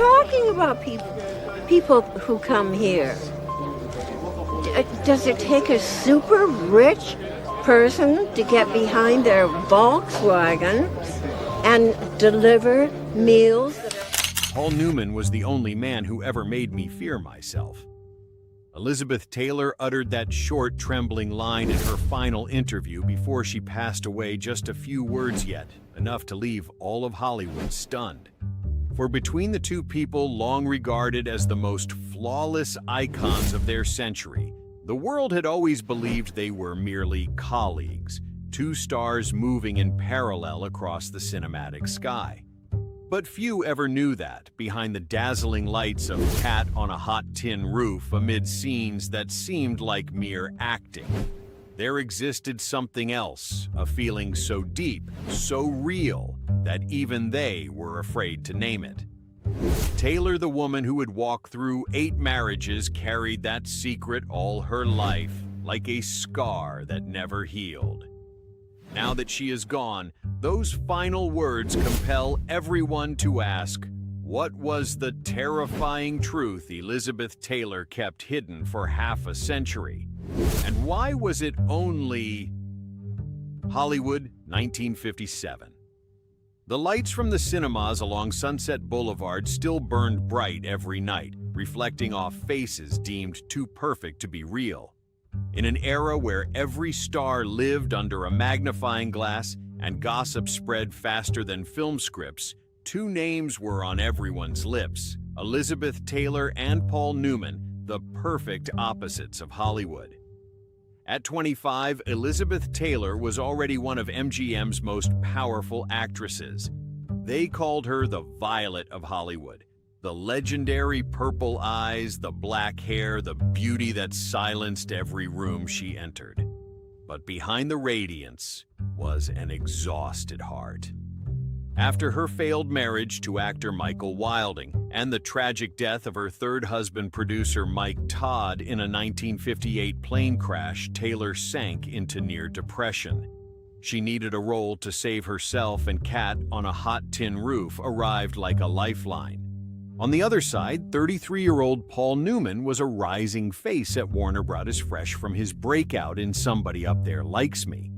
talking about people who come here. Does it take a super rich person to get behind their Volkswagen and deliver meals? Paul Newman was the only man who ever made me fear myself. Elizabeth Taylor uttered that short, trembling line in her final interview before she passed away, just a few words yet, enough to leave all of Hollywood stunned. For between the two people long regarded as the most flawless icons of their century, the world had always believed they were merely colleagues, two stars moving in parallel across the cinematic sky. But few ever knew that, behind the dazzling lights of Cat on a Hot Tin Roof amid scenes that seemed like mere acting, there existed something else, a feeling so deep, so real, that even they were afraid to name it. Taylor, the woman who had walked through 8 marriages, carried that secret all her life, like a scar that never healed. Now that she is gone, those final words compel everyone to ask, what was the terrifying truth Elizabeth Taylor kept hidden for half a century? And why was it only Hollywood, 1957? The lights from the cinemas along Sunset Boulevard still burned bright every night, reflecting off faces deemed too perfect to be real. In an era where every star lived under a magnifying glass and gossip spread faster than film scripts, 2 names were on everyone's lips: Elizabeth Taylor and Paul Newman, the perfect opposites of Hollywood. At 25, Elizabeth Taylor was already one of MGM's most powerful actresses. They called her the Violet of Hollywood. The legendary purple eyes, the black hair, the beauty that silenced every room she entered. But behind the radiance was an exhausted heart. After her failed marriage to actor Michael Wilding and the tragic death of her third husband, producer Mike Todd, in a 1958 plane crash, Taylor sank into near depression. She needed a role to save herself, and Cat on a Hot Tin Roof arrived like a lifeline. On the other side, 33-year-old Paul Newman was a rising face at Warner Bros. Fresh from his breakout in Somebody Up There Likes Me,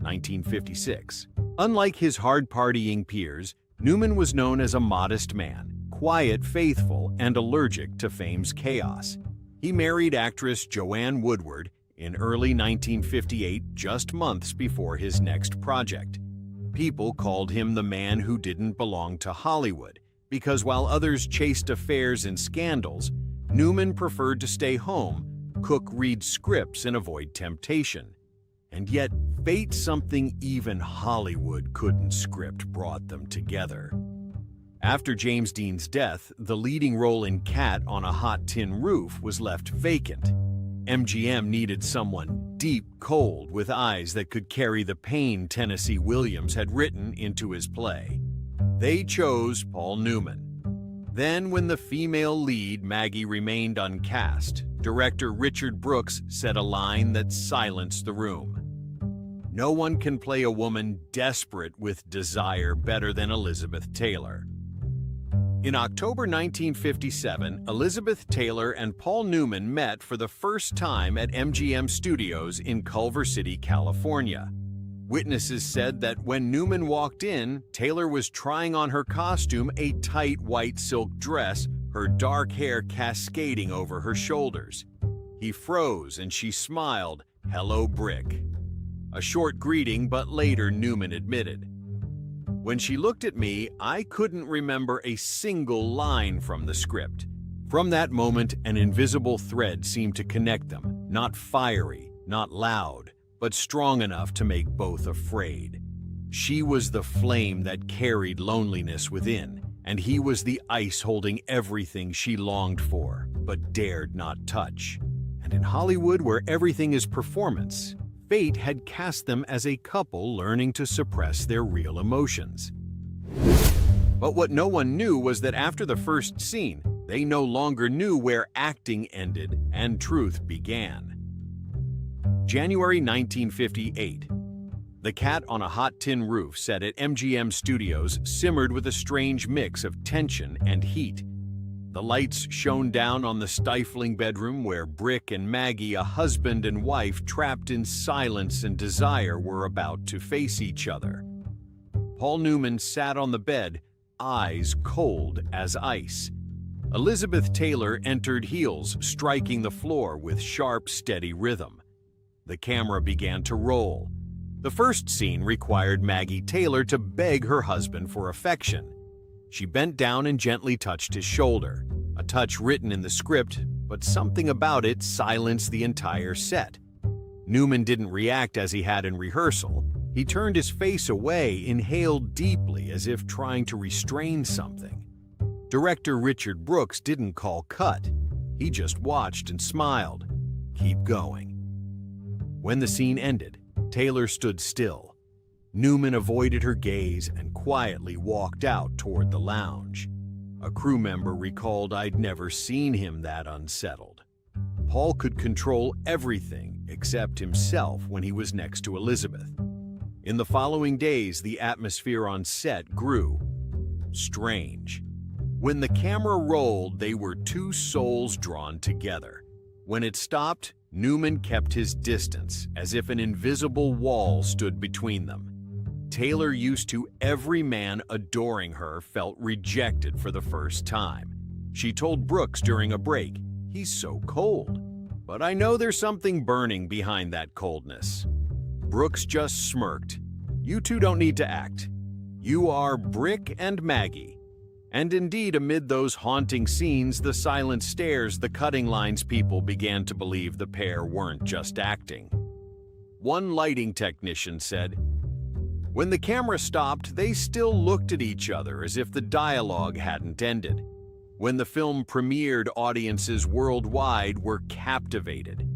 1956. Unlike his hard-partying peers, Newman was known as a modest man, quiet, faithful, and allergic to fame's chaos. He married actress Joanne Woodward in early 1958, just months before his next project. People called him the man who didn't belong to Hollywood, because while others chased affairs and scandals, Newman preferred to stay home, cook, read scripts, and avoid temptation. And yet, fate, something even Hollywood couldn't script, brought them together. After James Dean's death, the leading role in Cat on a Hot Tin Roof was left vacant. MGM needed someone deep, cold, with eyes that could carry the pain Tennessee Williams had written into his play. They chose Paul Newman. Then, when the female lead, Maggie, remained uncast, director Richard Brooks said a line that silenced the room. No one can play a woman desperate with desire better than Elizabeth Taylor. In October 1957, Elizabeth Taylor and Paul Newman met for the first time at MGM Studios in Culver City, California. Witnesses said that when Newman walked in, Taylor was trying on her costume, a tight white silk dress, her dark hair cascading over her shoulders. He froze and she smiled, "Hello, Brick." A short greeting, but later Newman admitted, "When she looked at me, I couldn't remember a single line from the script." From that moment, an invisible thread seemed to connect them, not fiery, not loud, but strong enough to make both afraid. She was the flame that carried loneliness within, and he was the ice holding everything she longed for, but dared not touch. And in Hollywood, where everything is performance, fate had cast them as a couple learning to suppress their real emotions. But what no one knew was that after the first scene, they no longer knew where acting ended and truth began. January 1958. The Cat on a Hot Tin Roof, set at MGM Studios, simmered with a strange mix of tension and heat. The lights shone down on the stifling bedroom where Brick and Maggie, a husband and wife trapped in silence and desire, were about to face each other. Paul Newman sat on the bed, eyes cold as ice. Elizabeth Taylor entered heels, striking the floor with sharp, steady rhythm. The camera began to roll. The first scene required Maggie Taylor to beg her husband for affection. She bent down and gently touched his shoulder, a touch written in the script, but something about it silenced the entire set. Newman didn't react as he had in rehearsal. He turned his face away, inhaled deeply as if trying to restrain something. Director Richard Brooks didn't call cut. He just watched and smiled. Keep going. When the scene ended, Taylor stood still. Newman avoided her gaze and quietly walked out toward the lounge. A crew member recalled I'd never seen him that unsettled. Paul could control everything except himself when he was next to Elizabeth. In the following days, the atmosphere on set grew strange. When the camera rolled, they were two souls drawn together. When it stopped, Newman kept his distance, as if an invisible wall stood between them. Taylor, used to every man adoring her, felt rejected for the first time. She told Brooks during a break, "He's so cold. But I know there's something burning behind that coldness." Brooks just smirked. "You two don't need to act. You are Brick and Maggie." And indeed, amid those haunting scenes, the silent stares, the cutting lines, people began to believe the pair weren't just acting. One lighting technician said, "When the camera stopped, they still looked at each other as if the dialogue hadn't ended." When the film premiered, audiences worldwide were captivated.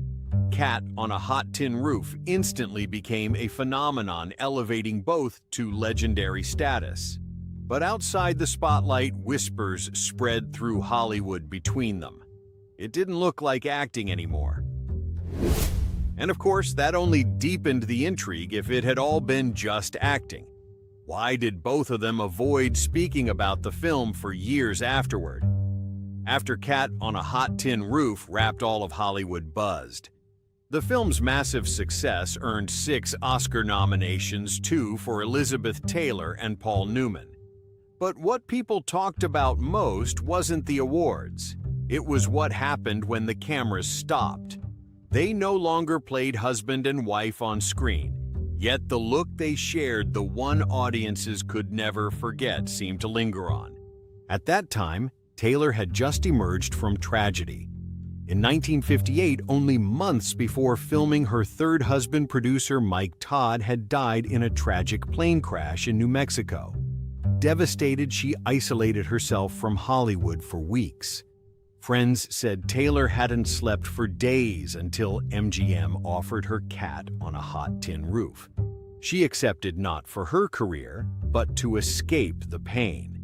Cat on a Hot Tin Roof instantly became a phenomenon, elevating both to legendary status. But outside the spotlight, whispers spread through Hollywood between them. It didn't look like acting anymore. And of course, that only deepened the intrigue if it had all been just acting. Why did both of them avoid speaking about the film for years afterward? After Cat on a Hot Tin Roof wrapped, all of Hollywood buzzed. The film's massive success earned 6 Oscar nominations, 2 for Elizabeth Taylor and Paul Newman. But what people talked about most wasn't the awards. It was what happened when the cameras stopped. They no longer played husband and wife on screen, yet the look they shared, the one audiences could never forget, seemed to linger on. At that time, Taylor had just emerged from tragedy. In 1958, only months before filming, her third husband, producer Mike Todd, had died in a tragic plane crash in New Mexico. Devastated, she isolated herself from Hollywood for weeks. Friends said Taylor hadn't slept for days until MGM offered her Cat on a Hot Tin Roof. She accepted, not for her career, but to escape the pain.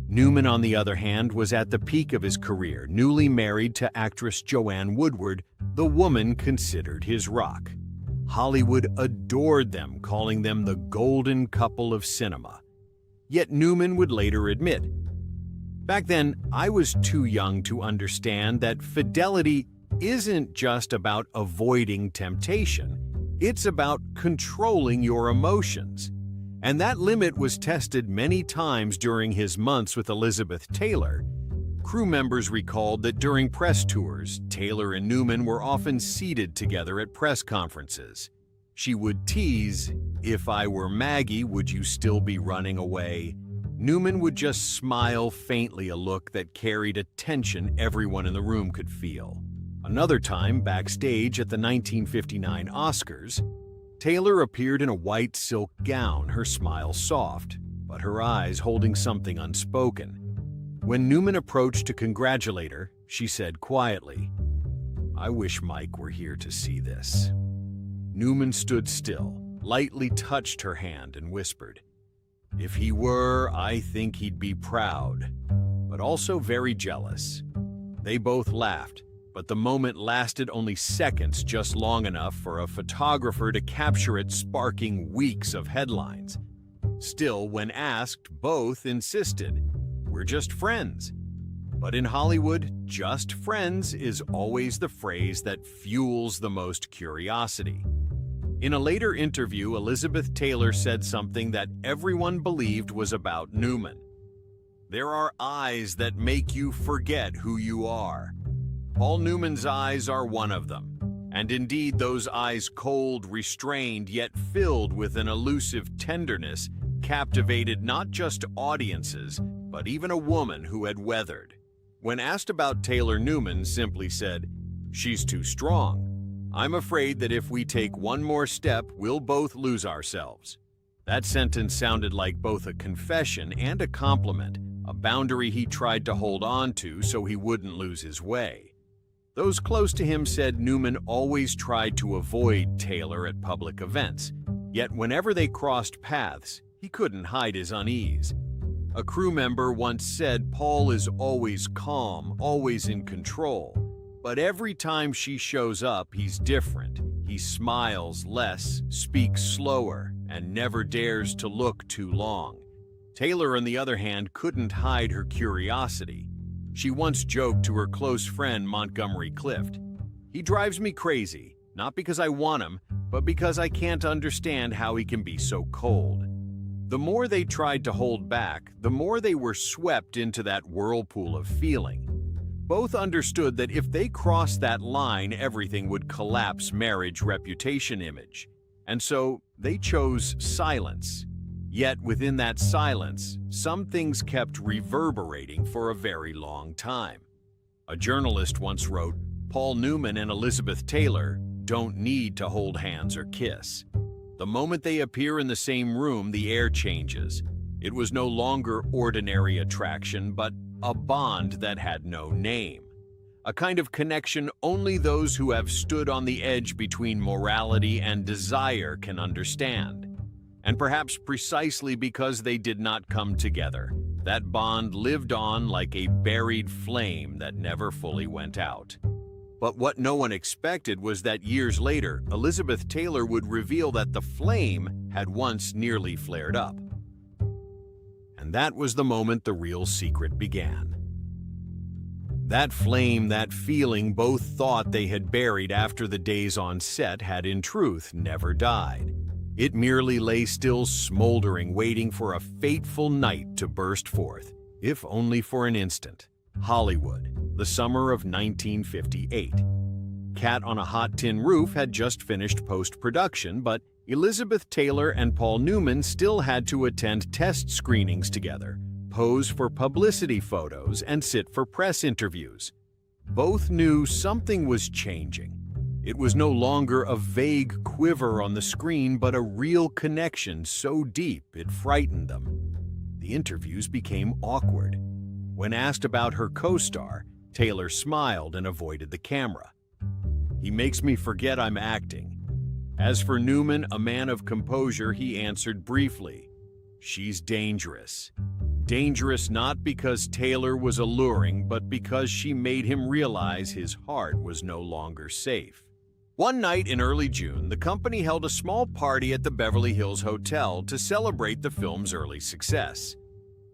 Newman, on the other hand, was at the peak of his career, newly married to actress Joanne Woodward, the woman considered his rock. Hollywood adored them, calling them the golden couple of cinema. Yet Newman would later admit, "Back then, I was too young to understand that fidelity isn't just about avoiding temptation. It's about controlling your emotions." And that limit was tested many times during his months with Elizabeth Taylor. Crew members recalled that during press tours, Taylor and Newman were often seated together at press conferences. She would tease, "If I were Maggie, would you still be running away?" Newman would just smile faintly, a look that carried a tension everyone in the room could feel. Another time, backstage at the 1959 Oscars, Taylor appeared in a white silk gown, her smile soft, but her eyes holding something unspoken. When Newman approached to congratulate her, she said quietly, "I wish Mike were here to see this." Newman stood still, lightly touched her hand and whispered, "If he were, I think he'd be proud, but also very jealous." They both laughed, but the moment lasted only seconds, just long enough for a photographer to capture it, sparking weeks of headlines. Still, when asked, both insisted, "We're just friends." But in Hollywood, just friends is always the phrase that fuels the most curiosity. In a later interview, Elizabeth Taylor said something that everyone believed was about Newman. "There are eyes that make you forget who you are. Paul Newman's eyes are one of them. And indeed, those eyes, cold, restrained, yet filled with an elusive tenderness, captivated not just audiences, but even a woman who had weathered." When asked about Taylor, Newman simply said, "She's too strong. I'm afraid that if we take one more step, we'll both lose ourselves." That sentence sounded like both a confession and a compliment, a boundary he tried to hold on to so he wouldn't lose his way. Those close to him said Newman always tried to avoid Taylor at public events, yet whenever they crossed paths, he couldn't hide his unease. A crew member once said Paul is always calm, always in control, but every time she shows up, he's different. He smiles less, speaks slower, and never dares to look too long. Taylor, on the other hand, couldn't hide her curiosity. She once joked to her close friend Montgomery Clift, "He drives me crazy, not because I want him, but because I can't understand how he can be so cold." The more they tried to hold back, the more they were swept into that whirlpool of feeling. Both understood that if they crossed that line, everything would collapse marriage reputation image. And so they chose silence. Yet within that silence, some things kept reverberating for a very long time. A journalist once wrote, "Paul Newman and Elizabeth Taylor don't need to hold hands or kiss. The moment they appear in the same room, the air changes. It was no longer ordinary attraction, but a bond that had no name. A kind of connection only those who have stood on the edge between morality and desire can understand. And perhaps precisely because they did not come together, that bond lived on like a buried flame that never fully went out." But what no one expected was that years later, Elizabeth Taylor would reveal that the flame had once nearly flared up. And that was the moment the real secret began. That flame, that feeling both thought they had buried after the days on set had in truth never died. It merely lay still smoldering, waiting for a fateful night to burst forth, if only for an instant. Hollywood, the summer of 1958. Cat on a Hot Tin Roof had just finished post-production, but Elizabeth Taylor and Paul Newman still had to attend test screenings together, pose for publicity photos, and sit for press interviews. Both knew something was changing. It was no longer a vague quiver on the screen, but a real connection so deep it frightened them. The interviews became awkward. When asked about her co-star, Taylor smiled and avoided the camera. "He makes me forget I'm acting." As for Newman, a man of composure, he answered briefly, "She's dangerous." Dangerous not because Taylor was alluring, but because she made him realize his heart was no longer safe. One night in early June, the company held a small party at the Beverly Hills Hotel to celebrate the film's early success.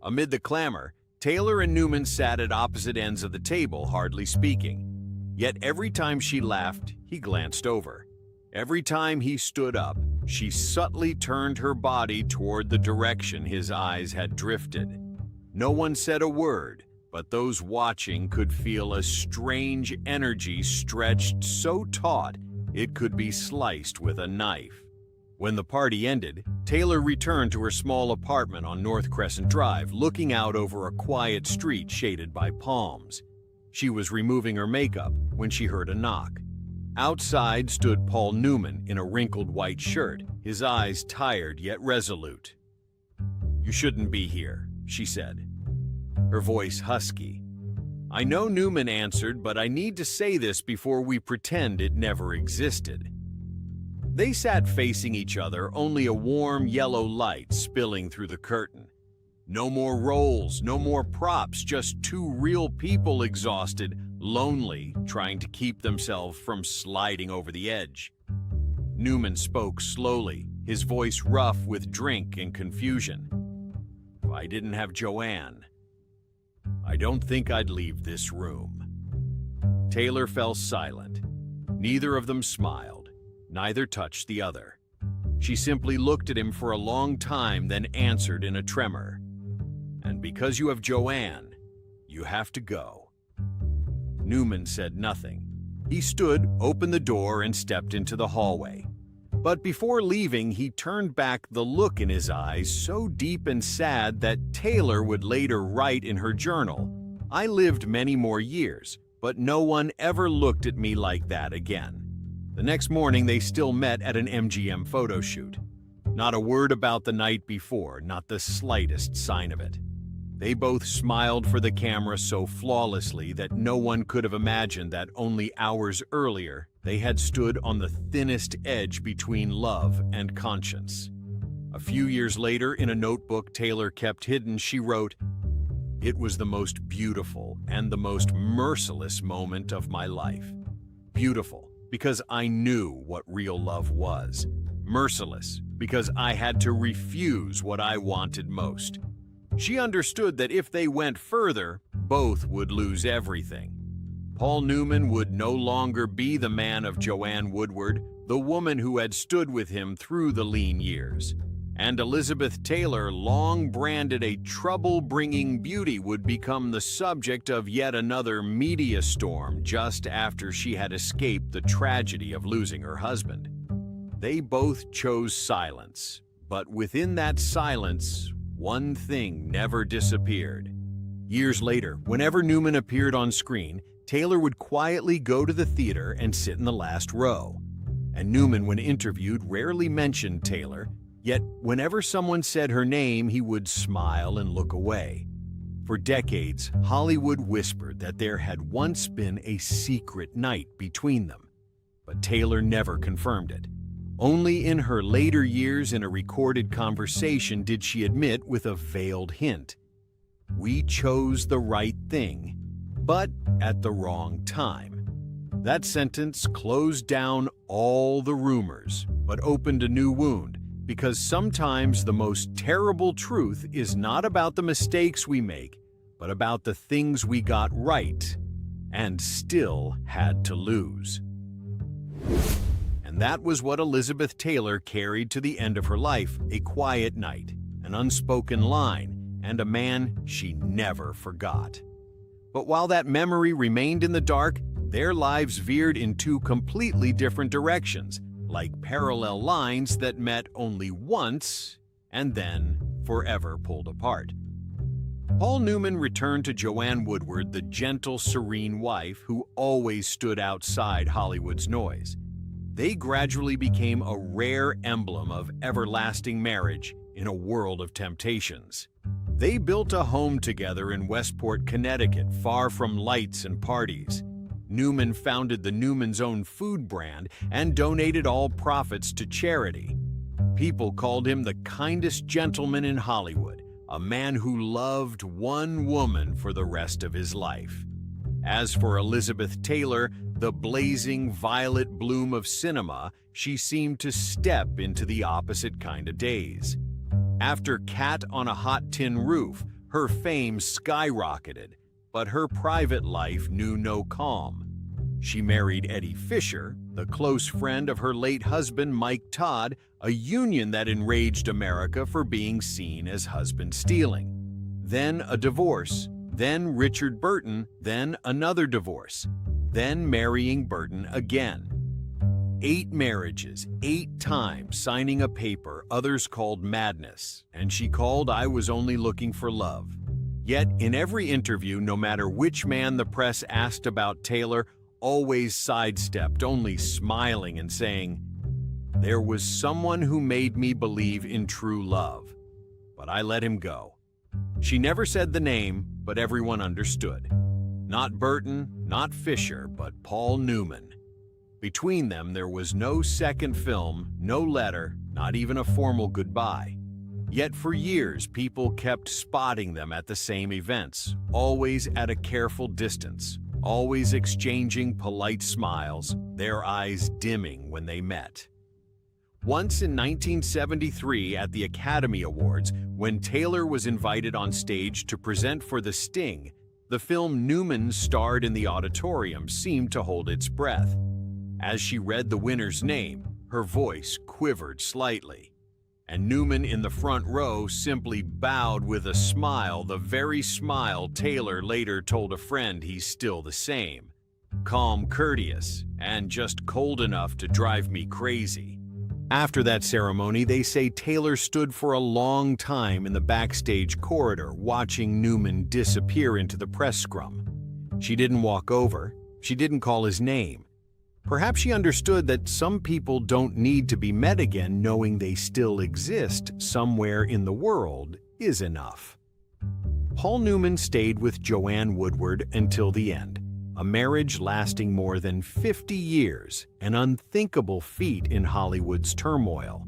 Amid the clamor, Taylor and Newman sat at opposite ends of the table, hardly speaking. Yet every time she laughed, he glanced over. Every time he stood up, she subtly turned her body toward the direction his eyes had drifted. No one said a word, but those watching could feel a strange energy stretched so taut it could be sliced with a knife. When the party ended, Taylor returned to her small apartment on North Crescent Drive, looking out over a quiet street shaded by palms. She was removing her makeup when she heard a knock. Outside stood Paul Newman in a wrinkled white shirt, his eyes tired yet resolute. "You shouldn't be here," she said, her voice husky. "I know," Newman answered, "but I need to say this before we pretend it never existed." They sat facing each other, only a warm yellow light spilling through the curtain. No more roles, no more props, just two real people exhausted, lonely, trying to keep themselves from sliding over the edge. Newman spoke slowly, his voice rough with drink and confusion. "If I didn't have Joanne, I don't think I'd leave this room." Taylor fell silent. Neither of them smiled. Neither touched the other. She simply looked at him for a long time, then answered in a tremor, "And because you have Joanne, you have to go." Newman said nothing. He stood, opened the door, and stepped into the hallway. But before leaving, he turned back, the look in his eyes so deep and sad that Taylor would later write in her journal, "I lived many more years, but no one ever looked at me like that again." The next morning, they still met at an MGM photo shoot. Not a word about the night before, not the slightest sign of it. They both smiled for the camera so flawlessly that no one could have imagined that only hours earlier they had stood on the thinnest edge between love and conscience. A few years later, in a notebook Taylor kept hidden, she wrote, "It was the most beautiful and the most merciless moment of my life. Beautiful, because I knew what real love was. Merciless, because I had to refuse what I wanted most." She understood that if they went further, both would lose everything. Paul Newman would no longer be the man of Joanne Woodward, the woman who had stood with him through the lean years. And Elizabeth Taylor, long branded a trouble-bringing beauty, would become the subject of yet another media storm just after she had escaped the tragedy of losing her husband. They both chose silence, but within that silence, one thing never disappeared. Years later, whenever Newman appeared on screen, Taylor would quietly go to the theater and sit in the last row. And Newman, when interviewed, rarely mentioned Taylor, yet whenever someone said her name, he would smile and look away. For decades, Hollywood whispered that there had once been a secret night between them, but Taylor never confirmed it. Only in her later years, in a recorded conversation, did she admit with a veiled hint, "We chose the right thing, but at the wrong time." That sentence closed down all the rumors, but opened a new wound, because sometimes the most terrible truth is not about the mistakes we make, but about the things we got right and still had to lose. And that was what Elizabeth Taylor carried to the end of her life, a quiet night, an unspoken line, and a man she never forgot. But while that memory remained in the dark, their lives veered in two completely different directions, like parallel lines that met only once and then forever pulled apart. Paul Newman returned to Joanne Woodward, the gentle, serene wife who always stood outside Hollywood's noise. They gradually became a rare emblem of everlasting marriage in a world of temptations. They built a home together in Westport, Connecticut, far from lights and parties. Newman founded the Newman's Own food brand and donated all profits to charity. People called him the kindest gentleman in Hollywood, a man who loved one woman for the rest of his life. As for Elizabeth Taylor, the blazing violet bloom of cinema, she seemed to step into the opposite kind of days. After Cat on a Hot Tin Roof, her fame skyrocketed, but her private life knew no calm. She married Eddie Fisher, the close friend of her late husband Mike Todd, a union that enraged America for being seen as husband-stealing. Then a divorce, then Richard Burton, then another divorce, then marrying Burton again. 8 marriages, 8 times signing a paper others called madness, and she called I was only looking for love. Yet in every interview, no matter which man the press asked about Taylor, always sidestepped, only smiling and saying, "There was someone who made me believe in true love, but I let him go." She never said the name, but everyone understood. Not Burton, not Fisher, but Paul Newman. Between them, there was no second film, no letter, not even a formal goodbye. Yet for years, people kept spotting them at the same events, always at a careful distance, always exchanging polite smiles, their eyes dimming when they met. Once in 1973 at the Academy Awards, when Taylor was invited on stage to present for The Sting, The film Newman starred in the auditorium seemed to hold its breath. As she read the winner's name, her voice quivered slightly. And Newman in the front row simply bowed with a smile, the very smile Taylor later told a friend he's still the same. Calm, courteous, and just cold enough to drive me crazy. After that ceremony, they say Taylor stood for a long time in the backstage corridor watching Newman disappear into the press scrum. She didn't walk over. She didn't call his name. Perhaps she understood that some people don't need to be met again knowing they still exist somewhere in the world is enough. Paul Newman stayed with Joanne Woodward until the end, a marriage lasting more than 50 years, an unthinkable feat in Hollywood's turmoil.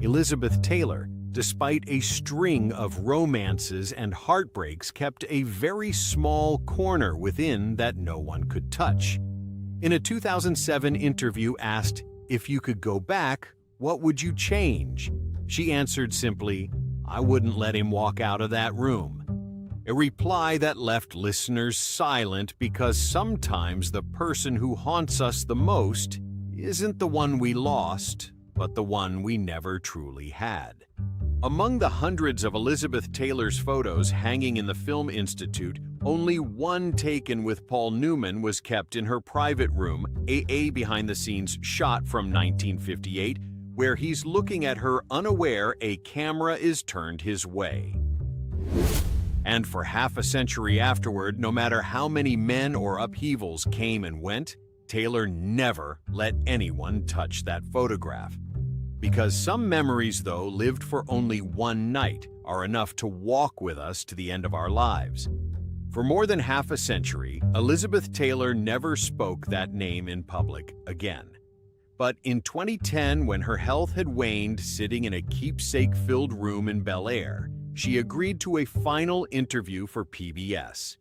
Elizabeth Taylor, despite a string of romances and heartbreaks, kept a very small corner within that no one could touch. In a 2007 interview asked, "If you could go back, what would you change?" she answered simply, "I wouldn't let him walk out of that room." A reply that left listeners silent because sometimes the person who haunts us the most isn't the one we lost, but the one we never truly had. Among the hundreds of Elizabeth Taylor's photos hanging in the Film Institute, only one taken with Paul Newman was kept in her private room, a behind-the-scenes shot from 1958, where he's looking at her unaware a camera is turned his way. And for half a century afterward, no matter how many men or upheavals came and went, Taylor never let anyone touch that photograph. Because some memories, though, lived for only one night, are enough to walk with us to the end of our lives. For more than half a century, Elizabeth Taylor never spoke that name in public again. But in 2010, when her health had waned sitting in a keepsake-filled room in Bel Air, she agreed to a final interview for PBS.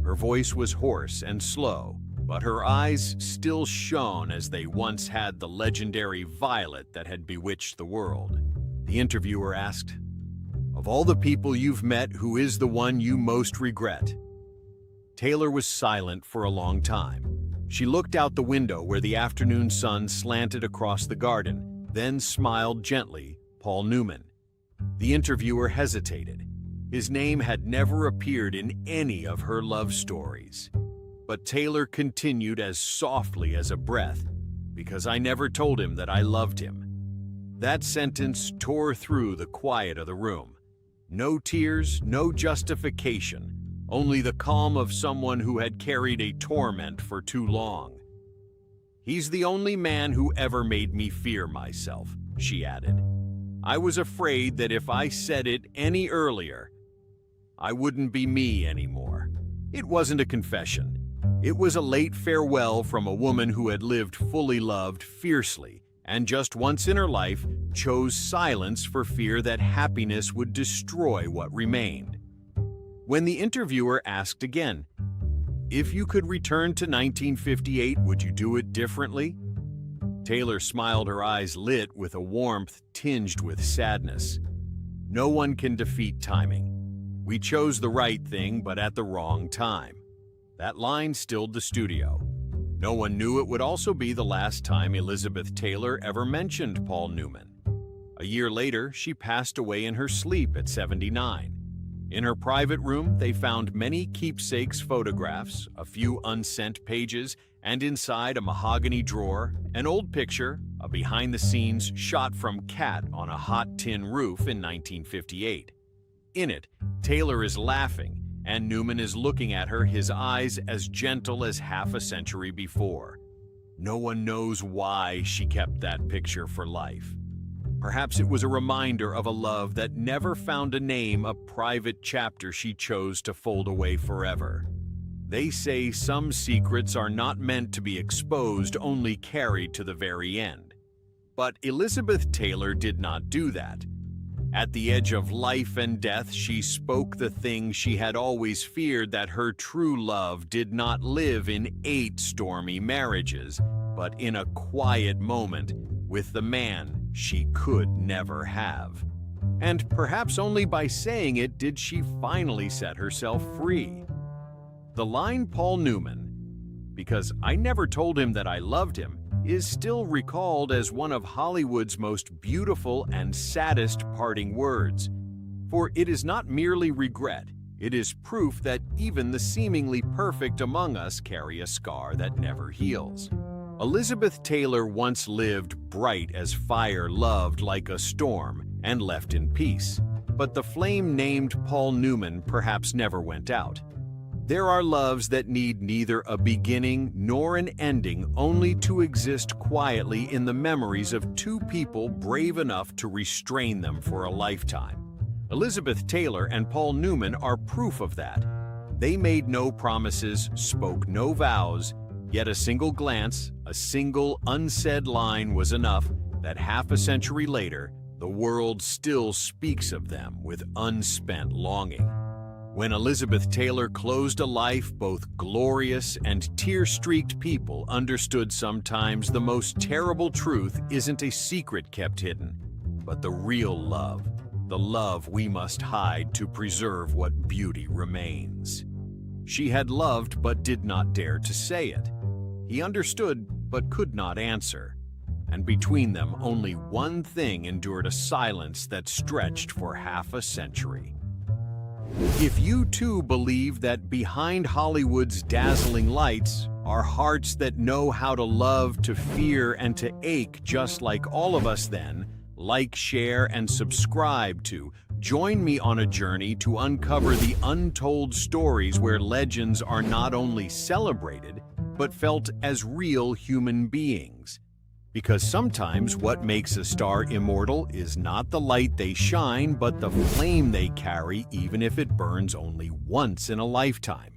Her voice was hoarse and slow, but her eyes still shone as they once had the legendary violet that had bewitched the world. The interviewer asked, "Of all the people you've met, who is the one you most regret?" Taylor was silent for a long time. She looked out the window where the afternoon sun slanted across the garden, then smiled gently, Paul Newman. The interviewer hesitated. His name had never appeared in any of her love stories. But Taylor continued as softly as a breath, "Because I never told him that I loved him." That sentence tore through the quiet of the room. No tears, no justification, only the calm of someone who had carried a torment for too long. "He's the only man who ever made me fear myself," she added. "I was afraid that if I said it any earlier, I wouldn't be me anymore." It wasn't a confession. It was a late farewell from a woman who had lived fully loved fiercely, and just once in her life chose silence for fear that happiness would destroy what remained. When the interviewer asked again, "If you could return to 1958, would you do it differently?" Taylor smiled, her eyes lit with a warmth tinged with sadness. "No one can defeat timing. We chose the right thing, but at the wrong time." That line stilled the studio. No one knew it would also be the last time Elizabeth Taylor ever mentioned Paul Newman. A year later, she passed away in her sleep at 79. In her private room, they found many keepsakes photographs, a few unsent pages, and inside a mahogany drawer, an old picture, a behind-the-scenes shot from Cat on a hot tin roof in 1958. In it, Taylor is laughing, and Newman is looking at her, his eyes as gentle as half a century before. No one knows why she kept that picture for life. Perhaps it was a reminder of a love that never found a name, a private chapter she chose to fold away forever. They say some secrets are not meant to be exposed, only carried to the very end. But Elizabeth Taylor did not do that. At the edge of life and death, she spoke the thing she had always feared, that her true love did not live in 8 stormy marriages, but in a quiet moment with the man she could never have. And perhaps only by saying it did she finally set herself free. The line Paul Newman, "Because I never told him that I loved him," is still recalled as one of Hollywood's most beautiful and saddest parting words. For it is not merely regret, it is proof that even the seemingly perfect among us carry a scar that never heals. Elizabeth Taylor once lived bright as fire, loved like a storm, and left in peace. But the flame named Paul Newman perhaps never went out. There are loves that need neither a beginning nor an ending, only to exist quietly in the memories of two people brave enough to restrain them for a lifetime. Elizabeth Taylor and Paul Newman are proof of that. They made no promises, spoke no vows, yet a single glance, a single unsaid line was enough that half a century later, the world still speaks of them with unspent longing. When Elizabeth Taylor closed a life, both glorious and tear-streaked people understood sometimes the most terrible truth isn't a secret kept hidden, but the real love, the love we must hide to preserve what beauty remains. She had loved but did not dare to say it. He understood but could not answer. And between them, only one thing endured a silence that stretched for half a century. If you too believe that behind Hollywood's dazzling lights are hearts that know how to love, to fear, and to ache just like all of us, then like, share, and subscribe to join me on a journey to uncover the untold stories where legends are not only celebrated, but felt as real human beings. Because sometimes what makes a star immortal is not the light they shine, but the flame they carry, even if it burns only once in a lifetime.